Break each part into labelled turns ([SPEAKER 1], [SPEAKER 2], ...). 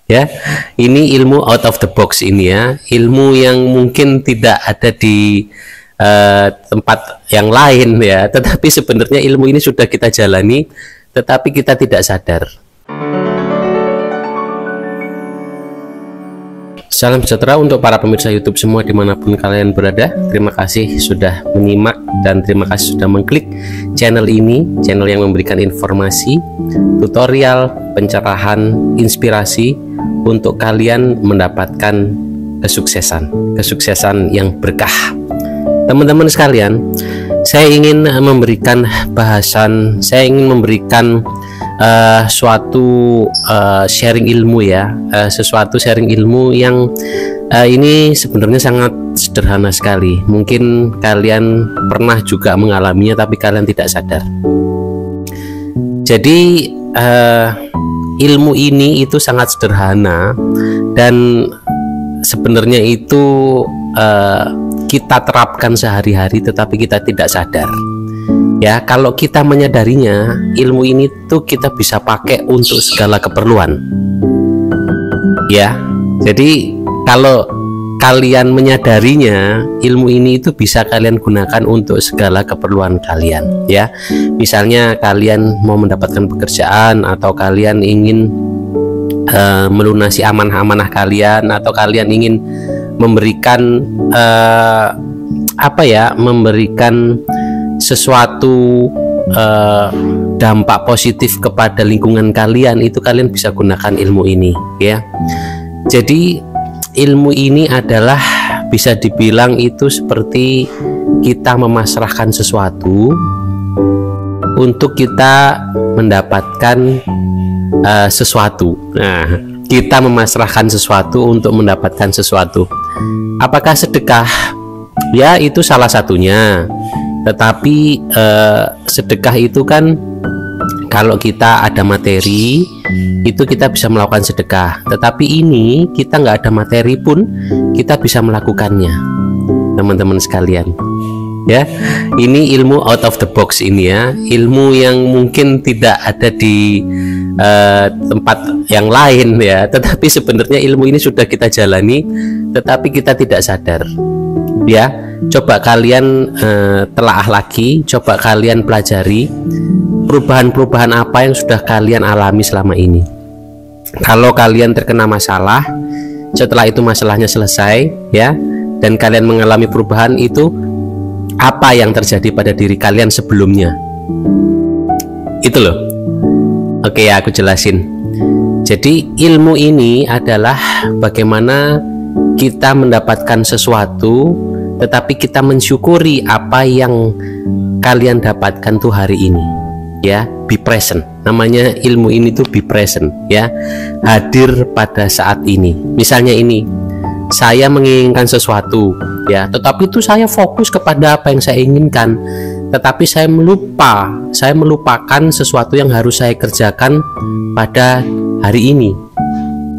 [SPEAKER 1] Ya, ini ilmu out of the box ini ya, ilmu yang mungkin tidak ada di tempat yang lain ya, tetapi sebenarnya ilmu ini sudah kita jalani, tetapi kita tidak sadar. Salam sejahtera untuk para pemirsa YouTube semua dimanapun kalian berada. Terima kasih sudah menyimak dan terima kasih sudah mengklik channel ini, channel yang memberikan informasi, tutorial, pencerahan, inspirasi untuk kalian mendapatkan kesuksesan yang berkah. Teman-teman sekalian, saya ingin memberikan bahasan, saya ingin memberikan suatu sharing ilmu ya, sesuatu sharing ilmu yang ini sebenarnya sangat sederhana sekali. Mungkin kalian pernah juga mengalaminya tapi kalian tidak sadar. Jadi ilmu ini itu sangat sederhana dan sebenarnya itu kita terapkan sehari-hari tetapi kita tidak sadar. Ya, kalau kita menyadarinya, ilmu ini tuh kita bisa pakai untuk segala keperluan. Ya, jadi kalau kalian menyadarinya, ilmu ini itu bisa kalian gunakan untuk segala keperluan kalian. Ya, misalnya kalian mau mendapatkan pekerjaan atau kalian ingin melunasi amanah-amanah kalian atau kalian ingin memberikan memberikan sesuatu dampak positif kepada lingkungan kalian, itu kalian bisa gunakan ilmu ini ya. Jadi ilmu ini adalah bisa dibilang itu seperti kita memasrahkan sesuatu untuk kita mendapatkan sesuatu. Nah, kita memasrahkan sesuatu untuk mendapatkan sesuatu. Apakah sedekah? Ya, itu salah satunya. Tetapi sedekah itu kan kalau kita ada materi itu kita bisa melakukan sedekah. Tetapi ini kita nggak ada materi pun kita bisa melakukannya, teman-teman sekalian. Ya, ini ilmu out of the box ini ya, ilmu yang mungkin tidak ada di tempat yang lain ya. Tetapi sebenarnya ilmu ini sudah kita jalani, tetapi kita tidak sadar. Ya, coba kalian telaah lagi, coba kalian pelajari perubahan-perubahan apa yang sudah kalian alami selama ini. Kalau kalian terkena masalah, setelah itu masalahnya selesai ya, dan kalian mengalami perubahan, itu apa yang terjadi pada diri kalian sebelumnya? Itu loh. Oke ya, aku jelasin. Jadi ilmu ini adalah bagaimana kita mendapatkan sesuatu tetapi kita mensyukuri apa yang kalian dapatkan tuh hari ini ya. Be present, namanya ilmu ini tuh be present ya, hadir pada saat ini. Misalnya ini, saya menginginkan sesuatu ya, tetapi itu saya fokus kepada apa yang saya inginkan, tetapi saya melupakan sesuatu yang harus saya kerjakan pada hari ini,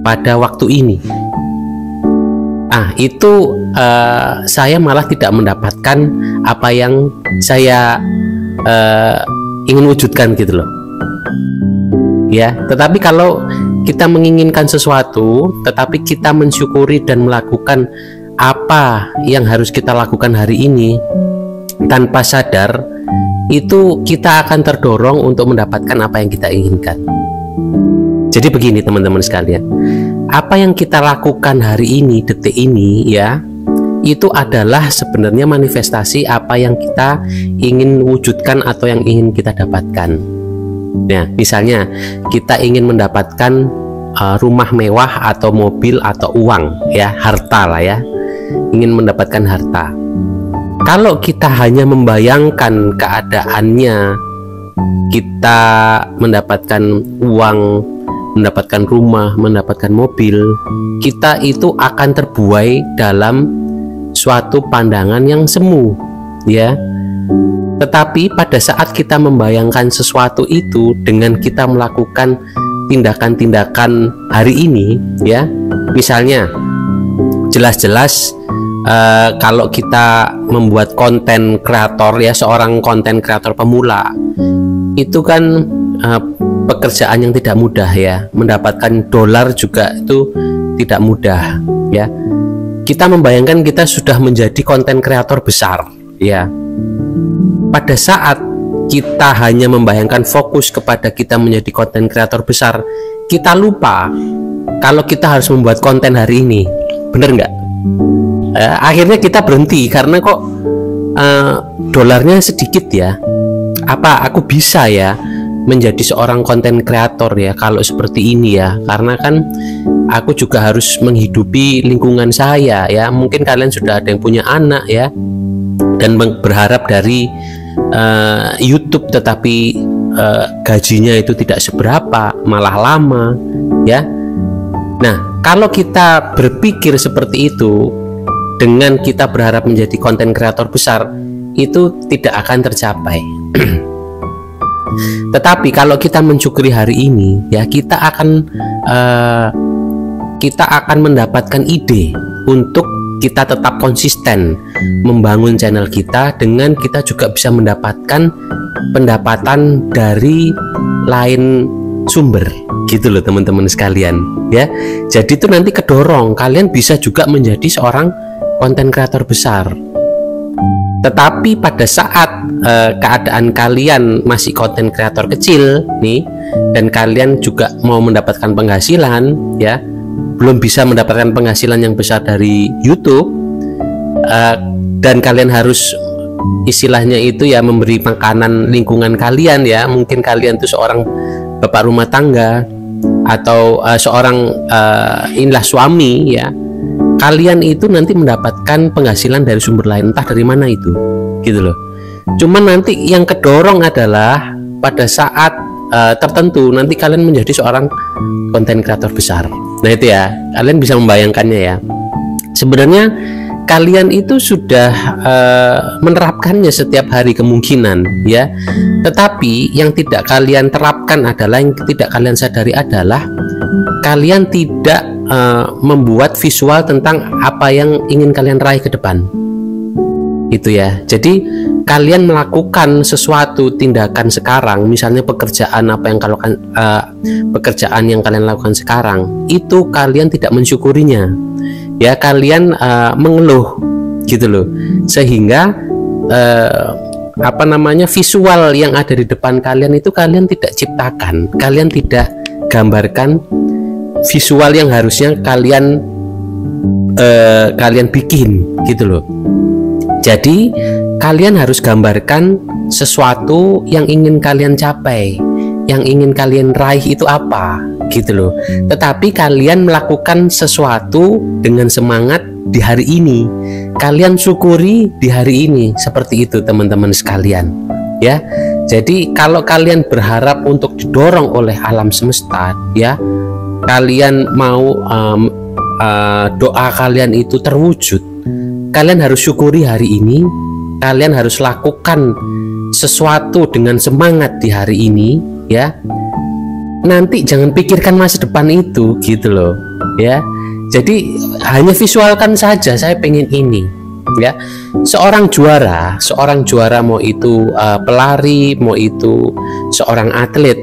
[SPEAKER 1] pada waktu ini. Itu saya malah tidak mendapatkan apa yang saya ingin wujudkan gitu loh ya. Tetapi kalau kita menginginkan sesuatu tetapi kita mensyukuri dan melakukan apa yang harus kita lakukan hari ini tanpa sadar, itu kita akan terdorong untuk mendapatkan apa yang kita inginkan. Jadi begini teman-teman sekalian, apa yang kita lakukan hari ini, detik ini ya, itu adalah sebenarnya manifestasi apa yang kita ingin wujudkan atau yang ingin kita dapatkan. Nah, misalnya kita ingin mendapatkan rumah mewah atau mobil atau uang ya, harta lah ya, ingin mendapatkan harta. Kalau kita hanya membayangkan keadaannya, kita mendapatkan uang, mendapatkan rumah, mendapatkan mobil, kita itu akan terbuai dalam suatu pandangan yang semu ya. Tetapi pada saat kita membayangkan sesuatu itu dengan kita melakukan tindakan-tindakan hari ini ya, misalnya jelas-jelas kalau kita membuat konten kreator ya, seorang konten kreator pemula itu kan pekerjaan yang tidak mudah ya. Mendapatkan dolar juga itu tidak mudah ya. Kita membayangkan kita sudah menjadi konten kreator besar ya. Pada saat kita hanya membayangkan fokus kepada kita menjadi konten kreator besar, kita lupa kalau kita harus membuat konten hari ini. Bener nggak? Akhirnya kita berhenti karena kok dolarnya sedikit ya. Apa aku bisa ya menjadi seorang konten kreator ya kalau seperti ini ya? Karena kan aku juga harus menghidupi lingkungan saya ya. Mungkin kalian sudah ada yang punya anak ya, dan berharap dari YouTube, tetapi gajinya itu tidak seberapa, malah lama ya. Nah, kalau kita berpikir seperti itu, dengan kita berharap menjadi konten kreator besar, itu tidak akan tercapai. Tetapi kalau kita mensyukuri hari ini ya, kita akan mendapatkan ide untuk kita tetap konsisten membangun channel kita, dengan kita juga bisa mendapatkan pendapatan dari lain sumber gitu loh teman-teman sekalian ya. Jadi itu nanti kedorong kalian bisa juga menjadi seorang konten kreator besar. Tetapi pada saat keadaan kalian masih konten kreator kecil nih, dan kalian juga mau mendapatkan penghasilan ya, belum bisa mendapatkan penghasilan yang besar dari YouTube, dan kalian harus istilahnya itu ya memberi makanan lingkungan kalian ya. Mungkin kalian tuh seorang bapak rumah tangga atau seorang inilah suami ya. Kalian itu nanti mendapatkan penghasilan dari sumber lain, entah dari mana itu gitu loh. Cuman nanti yang kedorong adalah pada saat tertentu nanti kalian menjadi seorang konten kreator besar. Nah itu ya, kalian bisa membayangkannya ya. Sebenarnya kalian itu sudah menerapkannya setiap hari kemungkinan ya. Tetapi yang tidak kalian terapkan adalah, yang tidak kalian sadari adalah kalian tidak membuat visual tentang apa yang ingin kalian raih ke depan. Itu ya. Jadi kalian melakukan sesuatu tindakan sekarang, misalnya pekerjaan apa yang pekerjaan yang kalian lakukan sekarang, itu kalian tidak mensyukurinya. Ya, kalian mengeluh gitu loh. Sehingga visual yang ada di depan kalian itu kalian tidak ciptakan, kalian tidak gambarkan visual yang harusnya kalian bikin gitu loh. Jadi kalian harus gambarkan sesuatu yang ingin kalian capai, yang ingin kalian raih itu apa gitu loh. Tetapi kalian melakukan sesuatu dengan semangat di hari ini, kalian syukuri di hari ini, seperti itu teman-teman sekalian ya. Jadi kalau kalian berharap untuk didorong oleh alam semesta ya, kalian mau doa kalian itu terwujud, kalian harus syukuri hari ini, kalian harus lakukan sesuatu dengan semangat di hari ini ya. Nanti jangan pikirkan masa depan itu gitu loh ya. Jadi hanya visualkan saja, saya pengen ini ya. Seorang juara mau itu pelari, mau itu seorang atlet,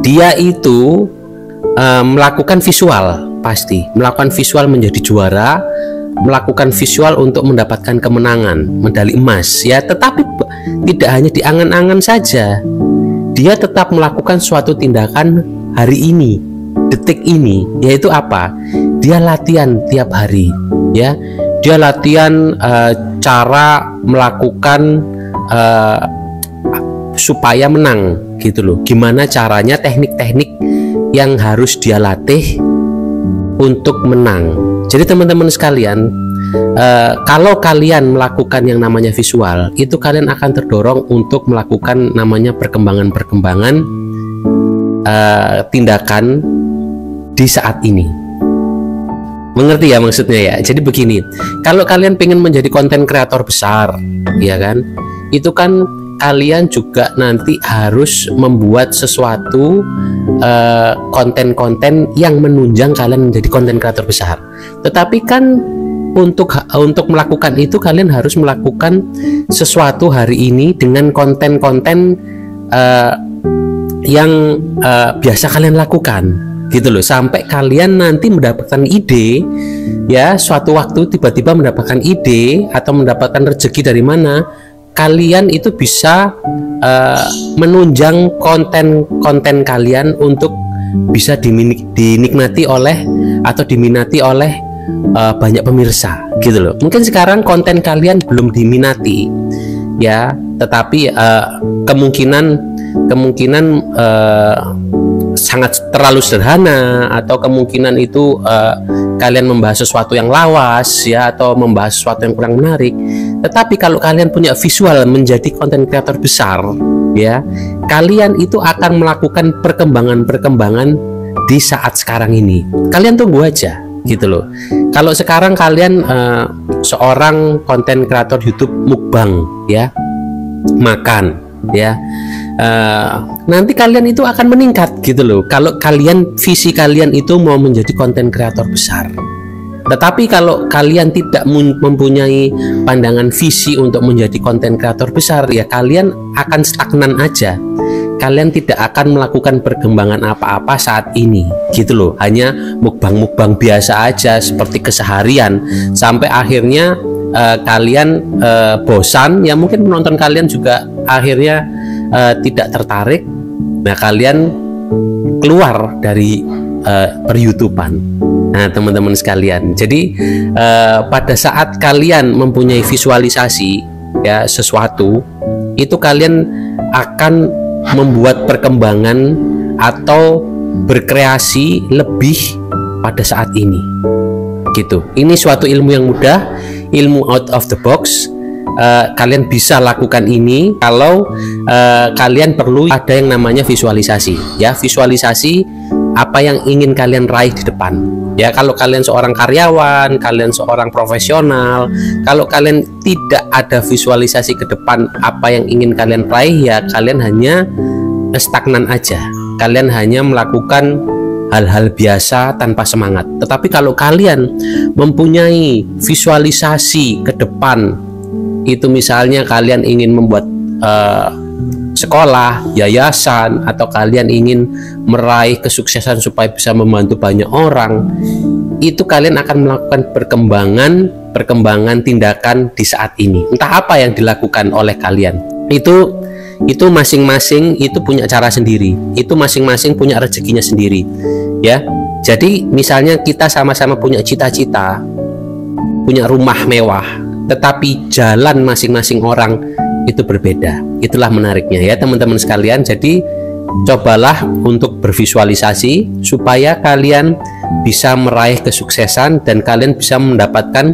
[SPEAKER 1] dia itu melakukan visual, pasti melakukan visual menjadi juara, melakukan visual untuk mendapatkan kemenangan, medali emas ya. Tetapi tidak hanya di angan-angan saja, dia tetap melakukan suatu tindakan hari ini, detik ini, yaitu apa? Dia latihan tiap hari ya. Dia latihan cara melakukan supaya menang gitu loh. Gimana caranya, teknik-teknik yang harus dia latih untuk menang. Jadi teman-teman sekalian, kalau kalian melakukan yang namanya visual, itu kalian akan terdorong untuk melakukan namanya perkembangan tindakan di saat ini. Mengerti ya maksudnya ya? Jadi begini, kalau kalian pengen menjadi konten kreator besar ya kan, itu kan kalian juga nanti harus membuat sesuatu konten-konten yang menunjang kalian menjadi konten kreator besar. Tetapi kan untuk melakukan itu kalian harus melakukan sesuatu hari ini dengan konten-konten yang biasa kalian lakukan gitu loh, sampai kalian nanti mendapatkan ide, ya suatu waktu tiba-tiba mendapatkan ide atau mendapatkan rezeki dari mana, kalian itu bisa menunjang konten-konten kalian untuk bisa dinikmati oleh atau diminati oleh banyak pemirsa gitu loh. Mungkin sekarang konten kalian belum diminati ya, tetapi kemungkinan sangat terlalu sederhana, atau kemungkinan itu kalian membahas sesuatu yang lawas ya, atau membahas sesuatu yang kurang menarik. Tetapi kalau kalian punya visual menjadi konten kreator besar ya, kalian itu akan melakukan perkembangan di saat sekarang ini. Kalian tunggu aja gitu loh. Kalau sekarang kalian seorang konten kreator YouTube mukbang ya, makan ya, nanti kalian itu akan meningkat gitu loh, kalau kalian visi kalian itu mau menjadi konten kreator besar. Tetapi kalau kalian tidak mempunyai pandangan visi untuk menjadi konten kreator besar, ya kalian akan stagnan aja. Kalian tidak akan melakukan perkembangan apa-apa saat ini gitu loh, hanya mukbang-mukbang biasa aja seperti keseharian, sampai akhirnya kalian bosan ya, mungkin penonton kalian juga akhirnya tidak tertarik. Nah, kalian keluar dari per-YouTubean. Nah, teman-teman sekalian, jadi pada saat kalian mempunyai visualisasi ya sesuatu, itu kalian akan membuat perkembangan atau berkreasi lebih pada saat ini gitu. Ini suatu ilmu yang mudah, ilmu out of the box. Kalian bisa lakukan ini kalau kalian perlu ada yang namanya visualisasi ya, visualisasi apa yang ingin kalian raih di depan ya. Kalau kalian seorang karyawan, kalian seorang profesional, kalau kalian tidak ada visualisasi ke depan apa yang ingin kalian raih, ya kalian hanya stagnan aja, kalian hanya melakukan hal-hal biasa tanpa semangat. Tetapi kalau kalian mempunyai visualisasi ke depan, itu misalnya kalian ingin membuat sekolah, yayasan, atau kalian ingin meraih kesuksesan supaya bisa membantu banyak orang, itu kalian akan melakukan perkembangan tindakan di saat ini. Entah apa yang dilakukan oleh kalian, itu masing-masing itu punya cara sendiri, itu masing-masing punya rezekinya sendiri ya. Jadi misalnya kita sama-sama punya cita-cita, punya rumah mewah, tetapi jalan masing-masing orang itu berbeda. Itulah menariknya ya teman-teman sekalian. Jadi cobalah untuk bervisualisasi supaya kalian bisa meraih kesuksesan dan kalian bisa mendapatkan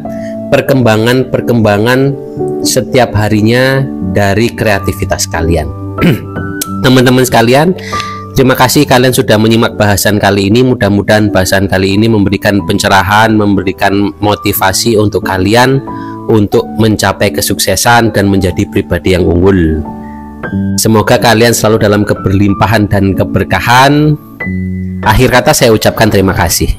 [SPEAKER 1] perkembangan setiap harinya dari kreativitas kalian. Teman-teman sekalian, terima kasih kalian sudah menyimak bahasan kali ini. Mudah-mudahan bahasan kali ini memberikan pencerahan, memberikan motivasi untuk kalian untuk mencapai kesuksesan dan menjadi pribadi yang unggul. Semoga kalian selalu dalam keberlimpahan dan keberkahan. Akhir kata saya ucapkan terima kasih.